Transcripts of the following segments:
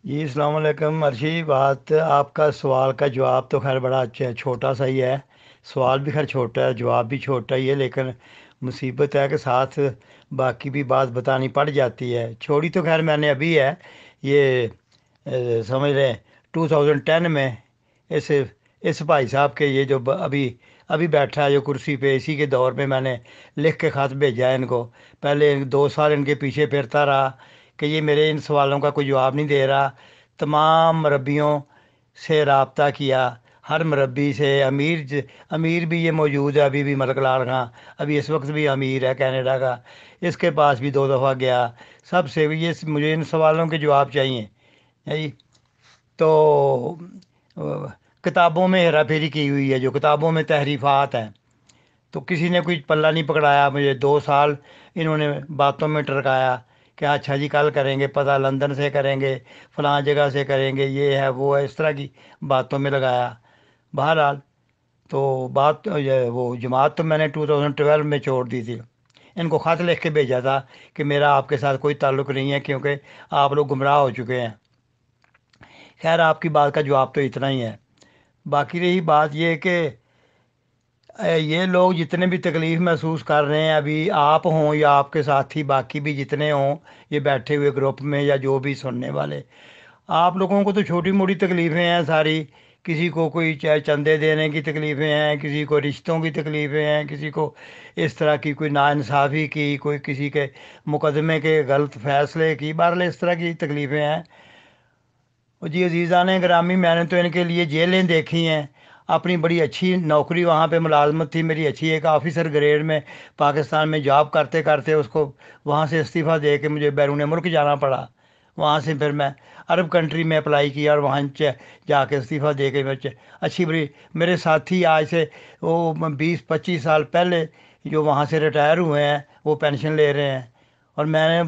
جی السلام علیکم ارشی بات آپ کا سوال کا جواب تو خیر بڑا اچھا ہے، چھوٹا سا ہی ہے۔ سوال بھی خیر چھوٹا ہے، جواب بھی چھوٹا ہی ہے، لیکن مصیبت ہے کہ ساتھ باقی بھی بات بتانی پڑ جاتی ہے۔ چھوڑی تو خیر میں نے ابھی ہے یہ سمجھ لیں 2010 میں اس اس بھائی صاحب کے یہ جو ابھی ابھی بیٹھا ہے جو کرسی پہ، اسی کے دور میں نے لکھ کے خط بھیجا ہے ان کو۔ پہلے 2 سال ان کے پیچھے پھرتا رہا کہ یہ میرے ان سوالوں کا کوئی جواب نہیں دے رہا۔ تمام مربیوں سے رابطہ کیا، ہر مربی سے، امیر بھی یہ موجود ہے ابھی بھی، ملک لال خان ابھی اس وقت بھی امیر ہے کینیڈا کا، اس کے پاس بھی 2 دفعہ گیا۔ سب سے بھی یہ مجھے ان سوالوں کے جواب چاہیے ہے جی۔ تو کتابوں میں ہیرا پھیری کی ہوئی ہے، جو کتابوں میں تحریفات ہیں، تو کسی نے کوئی پلہ نہیں پکڑایا۔ مجھے 2 سال انہوں نے باتوں میں ٹرکایا کہ اچھا جی کل کریں گے، پتہ لندن سے کریں گے، فلاں جگہ سے کریں گے، یہ ہے وہ ہے، اس طرح کی باتوں میں لگایا۔ بہرحال تو وہ جماعت تو میں نے 2012 میں چھوڑ دی تھی۔ ان کو خط لکھ کے بھیجا تھا کہ میرا آپ کے ساتھ کوئی تعلق نہیں ہے، کیونکہ آپ لوگ گمراہ ہو چکے ہیں۔ خیر آپ کی بات کا جواب تو اتنا ہی ہے۔ باقی رہی بات یہ کہ یہ لوگ جتنے بھی تکلیف محسوس کر رہے ہیں، ابھی آپ ہوں یا آپ کے ساتھی باقی بھی جتنے ہوں یہ بیٹھے ہوئے گروپ میں یا جو بھی سننے والے، آپ لوگوں کو تو چھوٹی موٹی تکلیفیں ہیں ساری۔ کسی کو کوئی چاہے چندے دینے کی تکلیفیں ہیں، کسی کو رشتوں کی تکلیفیں ہیں، کسی کو اس طرح کی کوئی ناانصافی کی، کوئی کسی کے مقدمے کے غلط فیصلے کی، بہرحال اس طرح کی تکلیفیں ہیں۔ اور جی عزیزان گرامی، میں نے تو ان کے لیے جیلیں دیکھی ہیں۔ اپنی بڑی اچھی نوکری وہاں پہ ملازمت تھی میری اچھی، ایک آفیسر گریڈ میں پاکستان میں جاب کرتے کرتے اس کو وہاں سے استعفیٰ دے کے مجھے بیرون ملک جانا پڑا۔ وہاں سے پھر میں عرب کنٹری میں اپلائی کیا اور وہاں جا کے استعفیٰ دے کے میں اچھی بڑی میرے ساتھی آج سے وہ 20-25 سال پہلے جو وہاں سے ریٹائر ہوئے ہیں وہ پینشن لے رہے ہیں، اور میں نے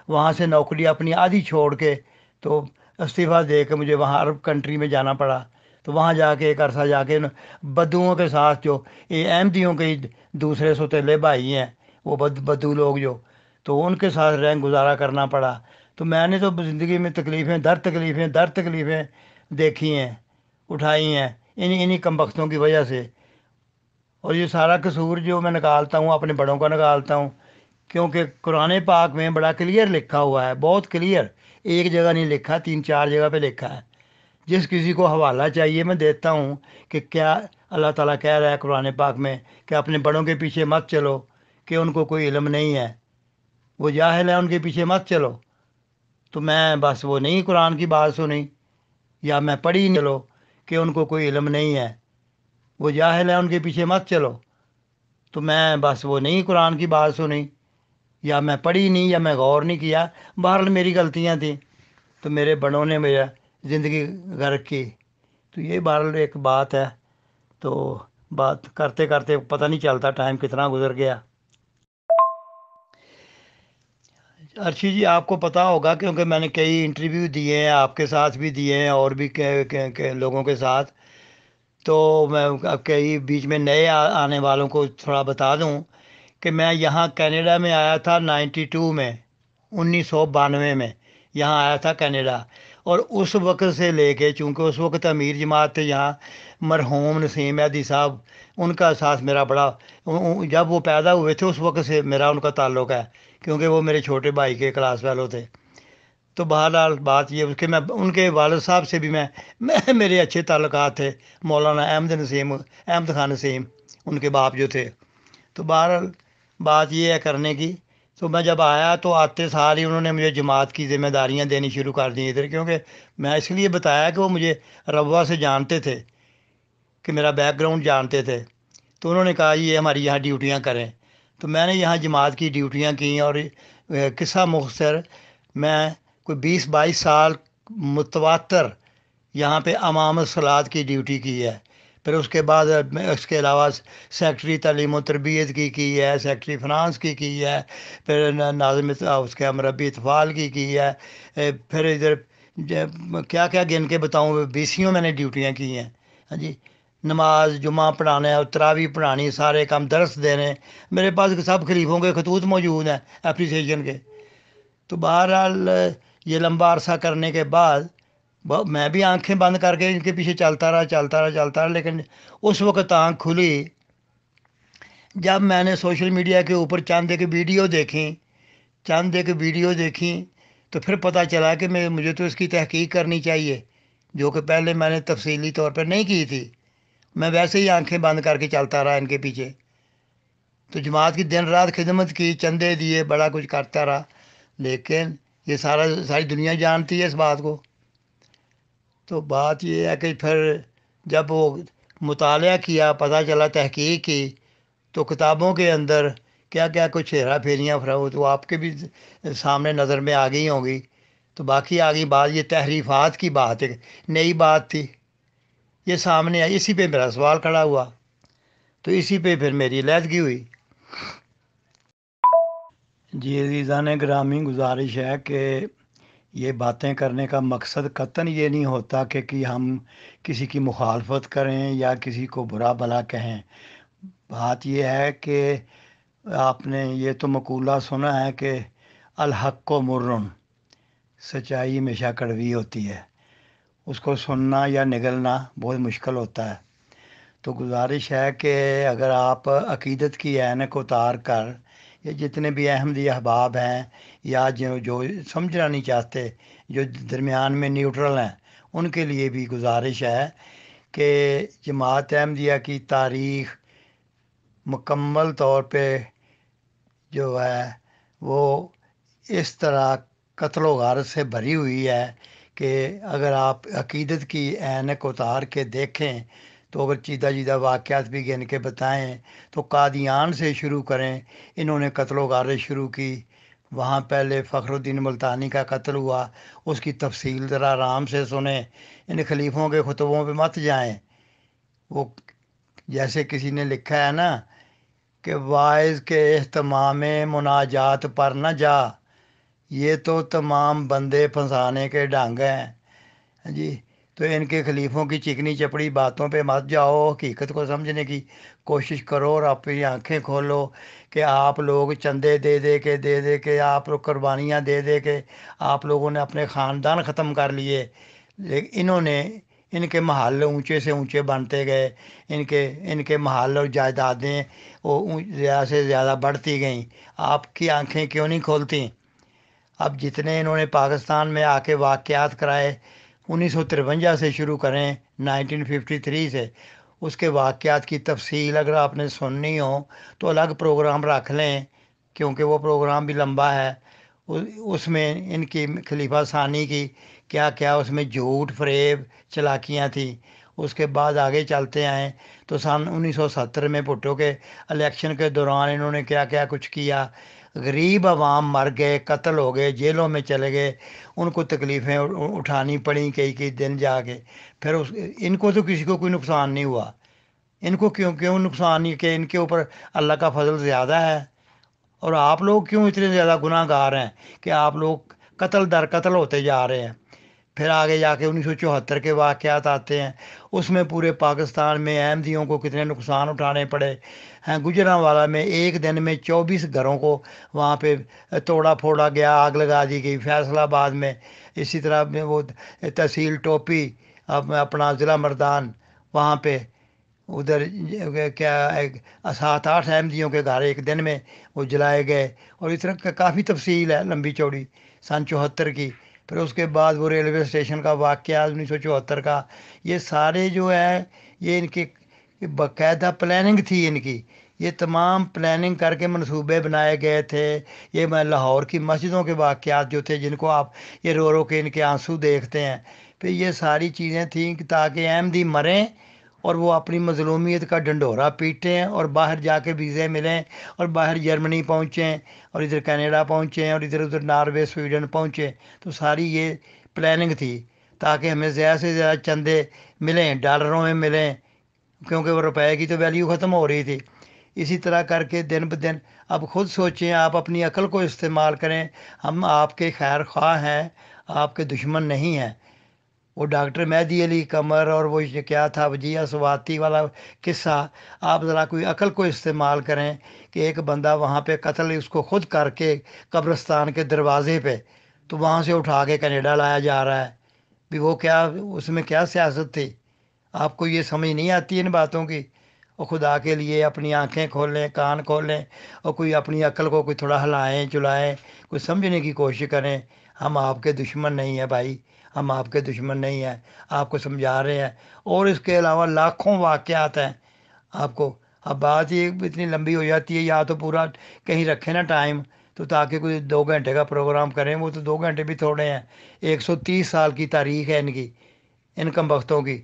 وہاں سے نوکری اپنی آدھی چھوڑ کے تو استعفیٰ دے کے مجھے وہاں عرب کنٹری میں جانا پڑا۔ تو وہاں جا کے ایک عرصہ جا کے بدوؤں کے ساتھ، جو یہ احمدیوں کے دوسرے سوتیلے بھائی ہیں، وہ بدو لوگ جو، تو ان کے ساتھ رنگ گزارا کرنا پڑا۔ تو میں نے تو زندگی میں تکلیفیں در تکلیفیں دیکھی ہیں، اٹھائی ہیں انہی کم بختوں کی وجہ سے۔ اور یہ سارا قصور جو میں نکالتا ہوں اپنے بڑوں کا نکالتا ہوں، کیونکہ قرآن پاک میں بڑا کلیئر لکھا ہوا ہے، بہت کلیئر، ایک جگہ نہیں لکھا، 3-4 جگہ پہ لکھا ہے۔ جس کسی کو حوالہ چاہیے میں دیتا ہوں کہ کیا اللہ تعالیٰ کہہ رہا ہے قرآن پاک میں کہ اپنے بڑوں کے پیچھے مت چلو کہ ان کو کوئی علم نہیں ہے، وہ جاہل ہیں، ان کے پیچھے مت چلو۔ تو میں بس وہ نہیں قرآن کی بات سنی، یا میں پڑھی نہیں چلو کہ ان کو کوئی علم نہیں ہے، وہ جاہل ہیں، ان کے پیچھے مت چلو۔ تو میں بس وہ نہیں قرآن کی بات سنی، یا میں پڑھی نہیں، یا میں غور نہیں کیا۔ بہرحال میری غلطیاں تھیں، تو میرے بڑوں نے میرا زندگی غرق کی۔ تو یہ بہرحال ایک بات ہے۔ تو بات کرتے کرتے پتہ نہیں چلتا ٹائم کتنا گزر گیا۔ ارشی جی آپ کو پتہ ہوگا کیونکہ میں نے کئی انٹرویو دیے ہیں، آپ کے ساتھ بھی دیے ہیں اور بھی لوگوں کے ساتھ۔ تو میں اب کئی بیچ میں نئے آنے والوں کو تھوڑا بتا دوں کہ میں یہاں کینیڈا میں آیا تھا 92 میں، 1992 میں یہاں آیا تھا کینیڈا۔ اور اس وقت سے لے کے، چونکہ اس وقت امیر جماعت تھے یہاں، مرحوم نسیم احمدی صاحب، ان کا ساتھ میرا بڑا، جب وہ پیدا ہوئے تھے اس وقت سے میرا ان کا تعلق ہے، کیونکہ وہ میرے چھوٹے بھائی کے کلاس فیلو تھے۔ تو بہرحال بات یہ کہ میں ان کے والد صاحب سے بھی میرے اچھے تعلقات تھے، مولانا احمد خان نسیم، ان کے باپ جو تھے۔ تو بہرحال بات یہ ہے کرنے کی۔ تو میں جب آیا تو آتے سال ہی انہوں نے مجھے جماعت کی ذمہ داریاں دینی شروع کر دی ادھر، کیونکہ میں اس لیے بتایا کہ وہ مجھے روا سے جانتے تھے، کہ میرا بیک گراؤنڈ جانتے تھے۔ تو انہوں نے کہا یہ ہماری یہاں ڈیوٹیاں کریں۔ تو میں نے یہاں جماعت کی ڈیوٹیاں کیں، اور قصہ مختصر، میں کوئی 20-22 سال متواتر یہاں پہ امام الصلاۃ کی ڈیوٹی کی ہے۔ پھر اس کے بعد اس کے علاوہ سیکٹری تعلیم و تربیت کی ہے، سیکٹری فنانس کی ہے، پھر ناظم اس کے مربی اطفال کی ہے، پھر ادھر کیا کیا گن کے بتاؤں، 20 میں نے ڈیوٹیاں کی ہیں۔ ہاں جی، نماز جمعہ پڑھانا ہے، تراویح پڑھانی، سارے کام درس دینے، میرے پاس سب خلیفوں کے خطوط موجود ہیں اپریسیشن کے۔ تو بہرحال یہ لمبا عرصہ کرنے کے بعد میں بھی آنکھیں بند کر کے ان کے پیچھے چلتا رہا لیکن اس وقت آنکھ کھلی جب میں نے سوشل میڈیا کے اوپر چند ایک ویڈیو دیکھیں تو پھر پتہ چلا کہ مجھے تو اس کی تحقیق کرنی چاہیے، جو کہ پہلے میں نے تفصیلی طور پر نہیں کی تھی۔ میں ویسے ہی آنکھیں بند کر کے چلتا رہا ان کے پیچھے، تو جماعت کی دن رات خدمت کی، چندے دیے، بڑا کچھ کرتا رہا، لیکن یہ ساری دنیا جانتی ہے اس بات کو۔ تو بات یہ ہے کہ پھر جب وہ مطالعہ کیا، پتہ چلا، تحقیق کی، تو کتابوں کے اندر کیا کیا کچھ ہیرا پھیریاں تو آپ کے بھی سامنے نظر میں آ گئی ہوں گی۔ تو باقی آگئی بات، یہ تحریفات کی بات ہے، نئی بات تھی، یہ سامنے آئی، اسی پہ میرا سوال کھڑا ہوا، تو اسی پہ پھر میری علیحدگی ہوئی۔ جی عزیزان گرامی، گزارش ہے کہ یہ باتیں کرنے کا مقصد قطعاً یہ نہیں ہوتا کہ ہم کسی کی مخالفت کریں یا کسی کو برا بھلا کہیں۔ بات یہ ہے کہ آپ نے یہ تو مقولہ سنا ہے کہ الحق و مرن، سچائی ہمیشہ کڑوی ہوتی ہے، اس کو سننا یا نگلنا بہت مشکل ہوتا ہے۔ تو گزارش ہے کہ اگر آپ عقیدت کی اینک اتار کر، یا جتنے بھی احمدی احباب ہیں یا جو سمجھنا نہیں چاہتے، جو درمیان میں نیوٹرل ہیں، ان کے لیے بھی گزارش ہے کہ جماعت احمدیہ کی تاریخ مکمل طور پہ جو ہے وہ اس طرح قتل و غارت سے بھری ہوئی ہے کہ اگر آپ عقیدت کی اینک اتار کے دیکھیں تو اگر چیدہ واقعات بھی گن کے بتائیں تو قادیان سے شروع کریں، انہوں نے قتل و غارت شروع کی، وہاں پہلے فخر الدین ملتانی کا قتل ہوا، اس کی تفصیل ذرا آرام سے سنیں، ان خلیفوں کے خطبوں پہ مت جائیں۔ وہ جیسے کسی نے لکھا ہے نا کہ واعظ کے اہتمام مناجات پر نہ جا، یہ تو تمام بندے پھنسانے کے ڈھنگ ہیں جی۔ تو ان کے خلیفوں کی چکنی چپڑی باتوں پہ مت جاؤ، حقیقت کو سمجھنے کی کوشش کرو اور اپنی آنکھیں کھولو کہ آپ لوگ چندے دے کے آپ لوگ قربانیاں دے کے آپ لوگوں نے اپنے خاندان ختم کر لیے، لیکن ان کے محل اونچے سے اونچے بنتے گئے، ان کے محل اور جائیدادیں وہ زیادہ سے زیادہ بڑھتی گئیں۔ آپ کی آنکھیں کیوں نہیں کھولتی؟ اب جتنے انہوں نے پاکستان میں آ کے واقعات کرائے، 1953 سے شروع کریں، 1953 سے، اس کے واقعات کی تفصیل اگر آپ نے سننی ہو تو الگ پروگرام رکھ لیں، کیونکہ وہ پروگرام بھی لمبا ہے۔ اس میں ان کی خلیفہ ثانی کی کیا کیا اس میں جھوٹ فریب چلاکیاں تھیں۔ اس کے بعد آگے چلتے آئیں تو سن 1970 میں بھٹو کے الیکشن کے دوران انہوں نے کیا کیا کچھ کیا، غریب عوام مر گئے، قتل ہو گئے، جیلوں میں چلے گئے، ان کو تکلیفیں اٹھانی پڑیں کئی دن جا کے۔ پھر ان کو تو کسی کو کوئی نقصان نہیں ہوا، ان کو کیوں نقصان نہیں کہ ان کے اوپر اللہ کا فضل زیادہ ہے، اور آپ لوگ کیوں اتنے زیادہ گناہ گار ہیں کہ آپ لوگ قتل در قتل ہوتے جا رہے ہیں۔ پھر آگے جا کے 1974 کے واقعات آتے ہیں، اس میں پورے پاکستان میں احمدیوں کو کتنے نقصان اٹھانے پڑے ہیں۔ گجرانوالہ میں ایک دن میں 24 گھروں کو وہاں پہ توڑا پھوڑا گیا، آگ لگا دی گئی۔ فیصل آباد میں اسی طرح میں وہ تحصیل ٹوپی، اپنا ضلع مردان، وہاں پہ ادھر کیا 7-8 احمدیوں کے گھر ایک دن میں وہ جلائے گئے، اور اس طرح کافی تفصیل ہے لمبی چوڑی سن 74 کی۔ پھر اس کے بعد وہ ریلوے اسٹیشن کا واقعہ 1974 کا، یہ سارے جو ہے یہ ان کی باقاعدہ پلاننگ تھی ان کی، یہ تمام پلاننگ کر کے منصوبے بنائے گئے تھے۔ یہ میں لاہور کی مسجدوں کے واقعات جو تھے، جن کو آپ یہ رو کے ان کے آنسو دیکھتے ہیں، پھر یہ ساری چیزیں تھیں کہ تاکہ احمدی مریں اور وہ اپنی مظلومیت کا ڈنڈورا پیٹیں اور باہر جا کے ویزے ملیں اور باہر جرمنی پہنچیں اور ادھر کینیڈا پہنچیں اور ادھر ناروے سویڈن پہنچیں۔ تو ساری یہ پلاننگ تھی تاکہ ہمیں زیادہ سے زیادہ چندے ملیں، ڈالروں میں ملیں، کیونکہ وہ روپے کی تو ویلیو ختم ہو رہی تھی۔ اسی طرح کر کے دن بدن اب خود سوچیں، آپ اپنی عقل کو استعمال کریں، ہم آپ کے خیر خواہ ہیں، آپ کے دشمن نہیں ہیں۔ وہ ڈاکٹر مہدی علی قمر اور وہ کیا تھا وجیہ سواتی والا قصہ، آپ ذرا کوئی عقل کو استعمال کریں کہ ایک بندہ وہاں پہ قتل اس کو خود کر کے قبرستان کے دروازے پہ تو وہاں سے اٹھا کے کینیڈا لایا جا رہا ہے۔ بھی وہ کیا، اس میں کیا سیاست تھی؟ آپ کو یہ سمجھ نہیں آتی ان باتوں کی؟ اور خدا کے لیے اپنی آنکھیں کھولیں، کان کھولیں، اور کوئی اپنی عقل کو کوئی تھوڑا ہلائیں چلائیں، کوئی سمجھنے کی کوشش کریں۔ ہم آپ کے دشمن نہیں ہیں بھائی، ہم آپ کے دشمن نہیں ہیں، آپ کو سمجھا رہے ہیں۔ اور اس کے علاوہ لاکھوں واقعات ہیں آپ کو۔ اب بات یہ اتنی لمبی ہو جاتی ہے، یا تو پورا کہیں رکھیں نا ٹائم، تو تاکہ کوئی 2 گھنٹے کا پروگرام کریں، وہ تو 2 گھنٹے بھی تھوڑے ہیں۔ 130 سال کی تاریخ ہے ان کی، ان کم بختوں کی۔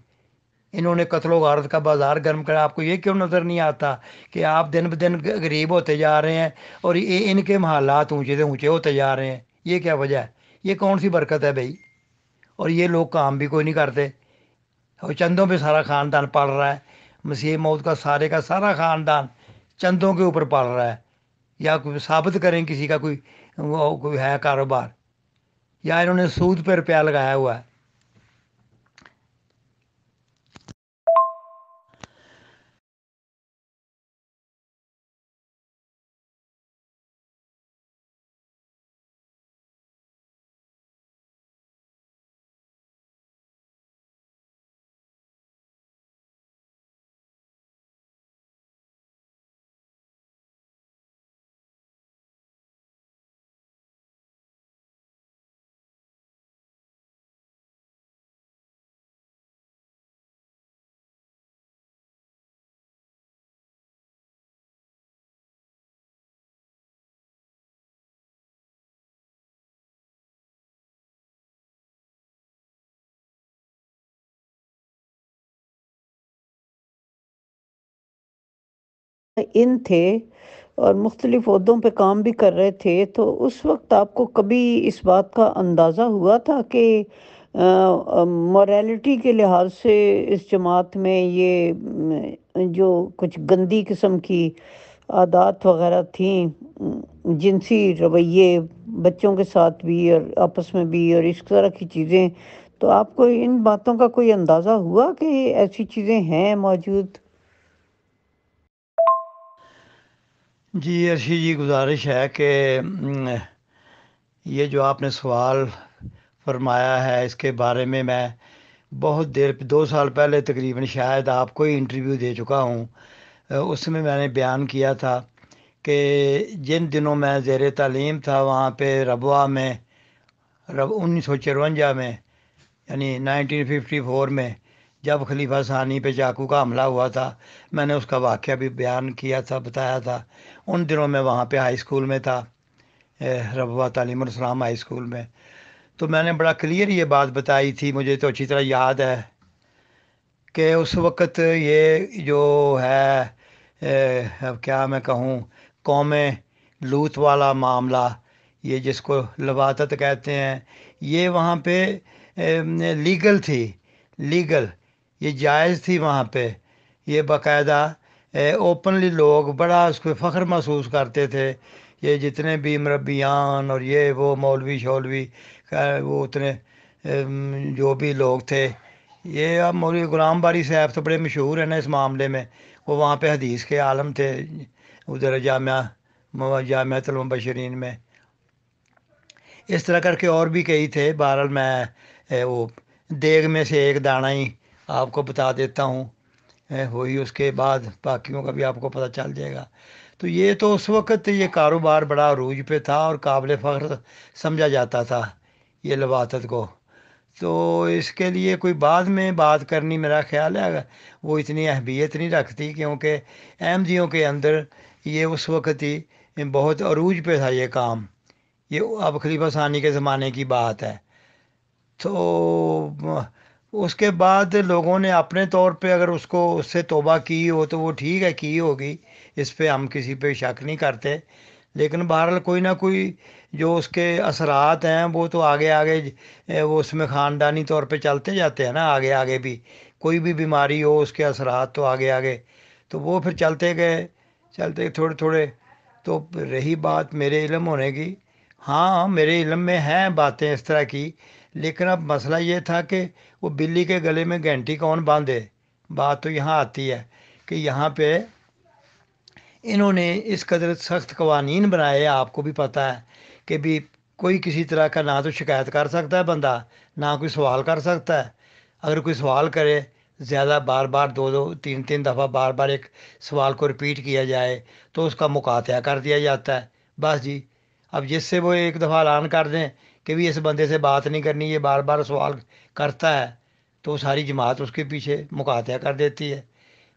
انہوں نے قتل و غارت کا بازار گرم کرا۔ آپ کو یہ کیوں نظر نہیں آتا کہ آپ دن بدن غریب ہوتے جا رہے ہیں، اور ان کے محلات اونچے سے اونچے ہوتے جا رہے ہیں؟ یہ کیا وجہ ہے؟ یہ کون سی برکت ہے بھائی؟ اور یہ لوگ کام بھی کوئی نہیں کرتے، اور چندوں پہ سارا خاندان پل رہا ہے۔ مسیح موت کا سارا خاندان چندوں کے اوپر پل رہا ہے۔ یا کوئی ثابت کریں کسی کا کوئی ہے کاروبار، یا انہوں نے سود پہ روپیہ لگایا ہوا ہے؟ ان تھے اور مختلف عہدوں پہ کام بھی کر رہے تھے، تو اس وقت آپ کو کبھی اس بات کا اندازہ ہوا تھا کہ موریلٹی کے لحاظ سے اس جماعت میں یہ جو کچھ گندی قسم کی عادات وغیرہ تھیں، جنسی رویے بچوں کے ساتھ بھی اور آپس میں بھی اور اس طرح کی چیزیں، تو آپ کو ان باتوں کا کوئی اندازہ ہوا کہ ایسی چیزیں ہیں موجود؟ جی ارشی جی، گزارش ہے کہ یہ جو آپ نے سوال فرمایا ہے، اس کے بارے میں بہت دیر 2 سال پہلے تقریباً شاید آپ کو ہی انٹرویو دے چکا ہوں۔ اس میں نے بیان کیا تھا کہ جن دنوں میں زیر تعلیم تھا وہاں پہ ربوہ میں، 1954 میں، یعنی 1954 میں، جب خلیفہ ثانی پہ چاقو کا حملہ ہوا تھا، میں نے اس کا واقعہ بھی بیان کیا تھا، بتایا تھا۔ ان دنوں میں وہاں پہ ہائی اسکول میں تھا، ربوہ تعلیم الاسلام ہائی اسکول میں۔ تو میں نے بڑا کلیئر یہ بات بتائی تھی، مجھے تو اچھی طرح یاد ہے کہ اس وقت یہ جو ہے، اب کیا میں کہوں، قوم لوط والا معاملہ، یہ جس کو لواطت کہتے ہیں، یہ وہاں پہ لیگل تھی، لیگل، یہ جائز تھی وہاں پہ۔ یہ باقاعدہ اوپنلی لوگ بڑا اس کو فخر محسوس کرتے تھے۔ یہ جتنے بھی مربیان اور یہ وہ مولوی شولوی، وہ اتنے جو بھی لوگ تھے، یہ اب مولوی غلام باری صاحب تو بڑے مشہور ہیں نا اس معاملے میں، وہ وہاں پہ حدیث کے عالم تھے، ادھر جامعۃ المبشرین میں۔ اس طرح کر کے اور بھی کئی تھے۔ بہرحال میں وہ دیگ میں سے ایک دانہ ہی آپ کو بتا دیتا ہوں، وہی اس کے بعد باقیوں کا بھی آپ کو پتہ چل جائے گا۔ تو یہ تو اس وقت یہ کاروبار بڑا عروج پہ تھا اور قابل فخر سمجھا جاتا تھا یہ لواطت کو۔ تو اس کے لیے کوئی بعد میں بات کرنی، میرا خیال ہے وہ اتنی اہمیت نہیں رکھتی، کیونکہ احمدیوں کے اندر یہ اس وقت ہی بہت عروج پہ تھا یہ کام۔ یہ اب خلیفہ ثانی کے زمانے کی بات ہے۔ تو اس کے بعد لوگوں نے اپنے طور پہ اگر اس سے توبہ کی ہو تو وہ ٹھیک ہے، کی ہوگی، اس پہ ہم کسی پہ شک نہیں کرتے۔ لیکن بہرحال کوئی نہ کوئی جو اس کے اثرات ہیں وہ تو آگے آگے وہ اس میں خاندانی طور پہ چلتے جاتے ہیں نا، آگے آگے بھی کوئی بھی بیماری ہو اس کے اثرات تو آگے آگے، تو وہ پھر چلتے گئے، چلتے تھوڑے تھوڑے۔ تو رہی بات میرے علم ہونے کی، ہاں میرے علم میں ہیں باتیں اس طرح کی، لیکن اب مسئلہ یہ تھا کہ وہ بلی کے گلے میں گھنٹی کون باندھے؟ بات تو یہاں آتی ہے کہ یہاں پہ انہوں نے اس قدر سخت قوانین بنائے، آپ کو بھی پتہ ہے کہ بھی کوئی کسی طرح کا نہ تو شکایت کر سکتا ہے بندہ، نہ کوئی سوال کر سکتا ہے۔ اگر کوئی سوال کرے زیادہ بار بار، دو دو تین تین دفعہ بار بار ایک سوال کو رپیٹ کیا جائے تو اس کا مقاطعہ کر دیا جاتا ہے، بس جی۔ اب جس سے وہ ایک دفعہ اعلان کر دیں کہ بھی اس بندے سے بات نہیں کرنی، یہ بار بار سوال کرتا ہے، تو ساری جماعت اس کے پیچھے مقاطعہ کر دیتی ہے۔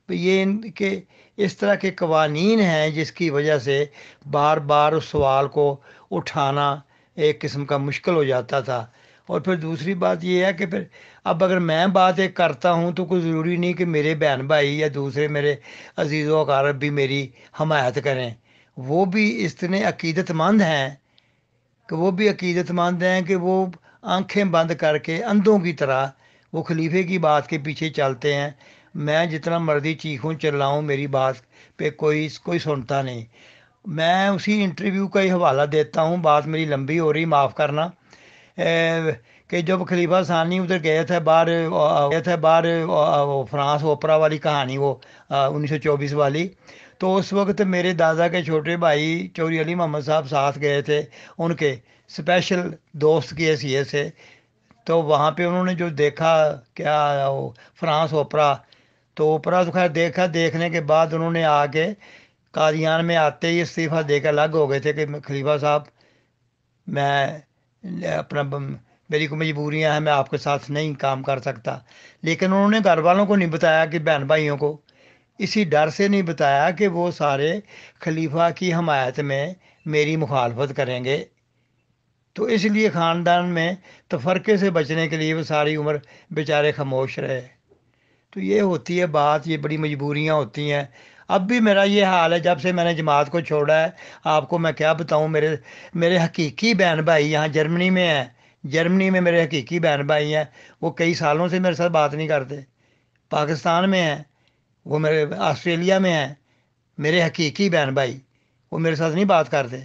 تو یہ ان کے اس طرح کے قوانین ہیں جس کی وجہ سے بار بار اس سوال کو اٹھانا ایک قسم کا مشکل ہو جاتا تھا۔ اور پھر دوسری بات یہ ہے کہ پھر اب اگر میں بات ایک کرتا ہوں تو کوئی ضروری نہیں کہ میرے بہن بھائی یا دوسرے میرے عزیز و اقارب بھی میری حمایت کریں۔ وہ بھی اتنے عقیدت مند ہیں کہ وہ آنکھیں بند کر کے اندھوں کی طرح وہ خلیفے کی بات کے پیچھے چلتے ہیں۔ میں جتنا مرضی چیخوں چلاؤں، میری بات پہ کوئی کوئی سنتا نہیں۔ میں اسی انٹرویو کا ہی حوالہ دیتا ہوں، بات میری لمبی ہو رہی، معاف کرنا۔ کہ جب خلیفہ ثانی ادھر گئے تھے باہر وہ فرانس اوپرا والی کہانی، وہ 1924 والی، تو اس وقت میرے دادا کے چھوٹے بھائی چوری علی محمد صاحب ساتھ گئے تھے، ان کے اسپیشل دوست کی حیثیت سے۔ تو وہاں پہ انہوں نے جو دیکھا کیا، وہ فرانس اوپرا، تو اوپرا تو خیر دیکھا، دیکھنے کے بعد انہوں نے آ کے قادیان میں آتے ہی استعفیٰ دے کے الگ ہو گئے تھے کہ خلیفہ صاحب میں اپنا میری کو مجبوریاں ہیں، میں آپ کے ساتھ نہیں کام کر سکتا۔ لیکن انہوں نے گھر والوں کو نہیں بتایا کہ بہن بھائیوں کو، اسی ڈر سے نہیں بتایا کہ وہ سارے خلیفہ کی حمایت میں میری مخالفت کریں گے۔ تو اس لیے خاندان میں تفرقے سے بچنے کے لیے وہ ساری عمر بیچارے خاموش رہے۔ تو یہ ہوتی ہے بات، یہ بڑی مجبوریاں ہوتی ہیں۔ اب بھی میرا یہ حال ہے، جب سے میں نے جماعت کو چھوڑا ہے، آپ کو میں کیا بتاؤں، میرے حقیقی بہن بھائی یہاں جرمنی میں ہیں۔ جرمنی میں میرے حقیقی بہن بھائی ہیں، وہ کئی سالوں سے میرے ساتھ بات نہیں کرتے۔ پاکستان میں ہیں، وہ میرے آسٹریلیا میں ہیں، میرے حقیقی بہن بھائی، وہ میرے ساتھ نہیں بات کرتے۔